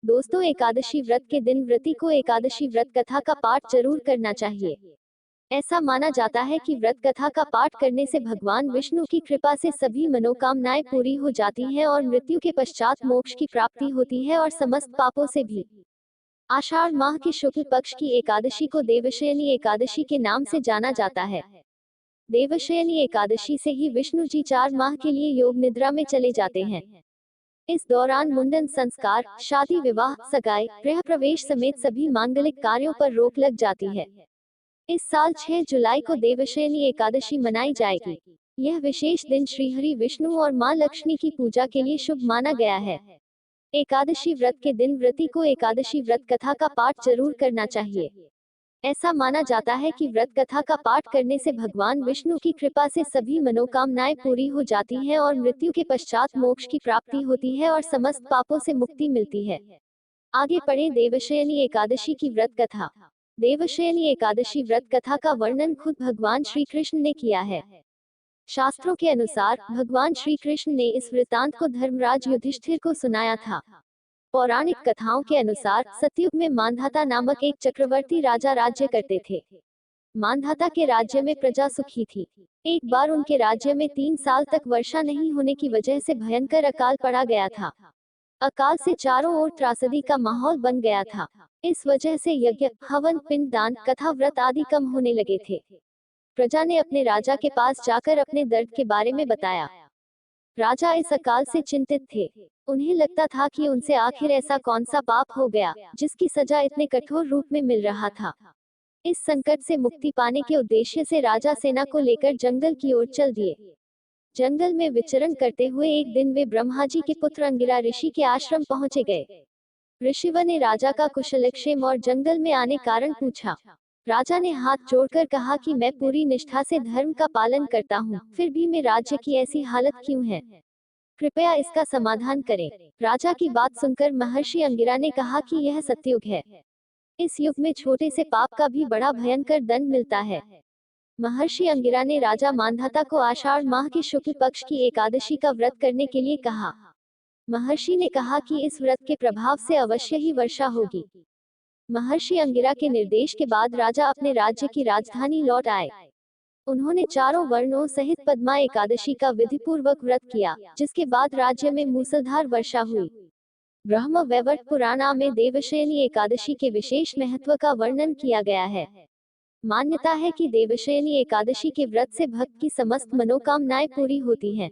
दोस्तों, एकादशी व्रत के दिन व्रती को एकादशी व्रत कथा का पाठ जरूर करना चाहिए। ऐसा माना जाता है कि व्रत कथा का पाठ करने से भगवान विष्णु की कृपा से सभी मनोकामनाएं पूरी हो जाती हैं और मृत्यु के पश्चात मोक्ष की प्राप्ति होती है और समस्त पापों से भी। आषाढ़ माह की शुक्ल पक्ष की एकादशी को देवशयनी एकादशी के नाम से जाना जाता है। देवशयनी एकादशी से ही विष्णु जी 4 माह के लिए योग निद्रा में चले जाते हैं। इस दौरान मुंडन संस्कार, शादी विवाह, सगाई, गृह प्रवेश समेत सभी मांगलिक कार्यों पर रोक लग जाती है। इस साल 6 जुलाई को देवशयनी एकादशी मनाई जाएगी। यह विशेष दिन श्रीहरि विष्णु और मां लक्ष्मी की पूजा के लिए शुभ माना गया है। एकादशी व्रत के दिन व्रती को एकादशी व्रत कथा का पाठ जरूर करना चाहिए। ऐसा माना जाता है कि व्रत कथा का पाठ करने से भगवान विष्णु की कृपा से सभी मनोकामनाएं पूरी हो जाती हैं और मृत्यु के पश्चात मोक्ष की प्राप्ति होती है और समस्त पापों से मुक्ति मिलती है। आगे पढ़ें देवशयनी एकादशी की व्रत कथा। देवशयनी एकादशी व्रत कथा का वर्णन खुद भगवान श्री कृष्ण ने किया है। शास्त्रों के अनुसार भगवान श्री कृष्ण ने इस वृतांत को धर्मराज युधिष्ठिर को सुनाया था। पौराणिक कथाओं के अनुसार सतयुग में मांधाता नामक एक चक्रवर्ती राजा राज्य करते थे। मांधाता के राज्य में प्रजा सुखी थी। एक बार उनके राज्य में 3 साल तक वर्षा नहीं होने की वजह से भयंकर अकाल पड़ा गया था। अकाल से चारों ओर त्रासदी का माहौल बन गया था। इस वजह से यज्ञ, हवन, पिंडदान, कथा, व्रत आदि कम होने लगे थे। प्रजा ने अपने राजा के पास जाकर अपने दर्द के बारे में बताया। राजा इस अकाल से चिंतित थे। उन्हें लगता था कि उनसे आखिर ऐसा कौन सा पाप हो गया जिसकी सजा इतने कठोर रूप में मिल रहा था। इस संकट से मुक्ति पाने के उद्देश्य से राजा सेना को लेकर जंगल की ओर चल दिए। जंगल में विचरण करते हुए एक दिन वे ब्रह्मा जी के पुत्र अंगिरा ऋषि के आश्रम पहुंचे गए। ऋषिवर ने राजा का कुशलक्षेम और जंगल में आने कारण पूछा। राजा ने हाथ जोड़कर कहा कि मैं पूरी निष्ठा से धर्म का पालन करता हूँ, फिर भी मेरे राज्य की ऐसी हालत क्यों है? कृपया इसका समाधान करें। राजा की बात सुनकर महर्षि अंगिरा ने कहा कि यह सतयुग है। इस युग में छोटे से पाप का भी बड़ा भयंकर दंड मिलता है। महर्षि अंगिरा ने राजा मांधाता को आषाढ़ माह की शुक्ल पक्ष की एकादशी का व्रत करने के लिए कहा। महर्षि ने कहा कि इस व्रत के प्रभाव से अवश्य ही वर्षा होगी। महर्षि अंगिरा के निर्देश के बाद राजा अपने राज्य की राजधानी लौट आए। उन्होंने चारों वर्णों सहित पद्मा एकादशी का विधिपूर्वक व्रत किया, जिसके बाद राज्य में मूसलधार वर्षा हुई। ब्रह्म वैवर्त पुराण में देवशयनी एकादशी के विशेष महत्व का वर्णन किया गया है। मान्यता है कि देवशयनी एकादशी के व्रत से भक्त की समस्त मनोकामनाएं पूरी होती हैं।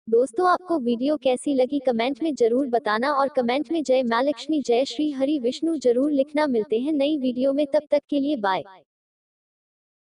दोस्तों, आपको वीडियो कैसी लगी कमेंट में जरूर बताना और कमेंट में जय मां लक्ष्मी, जय श्री हरि विष्णु जरूर लिखना। मिलते हैं नई वीडियो में, तब तक के लिए बाय।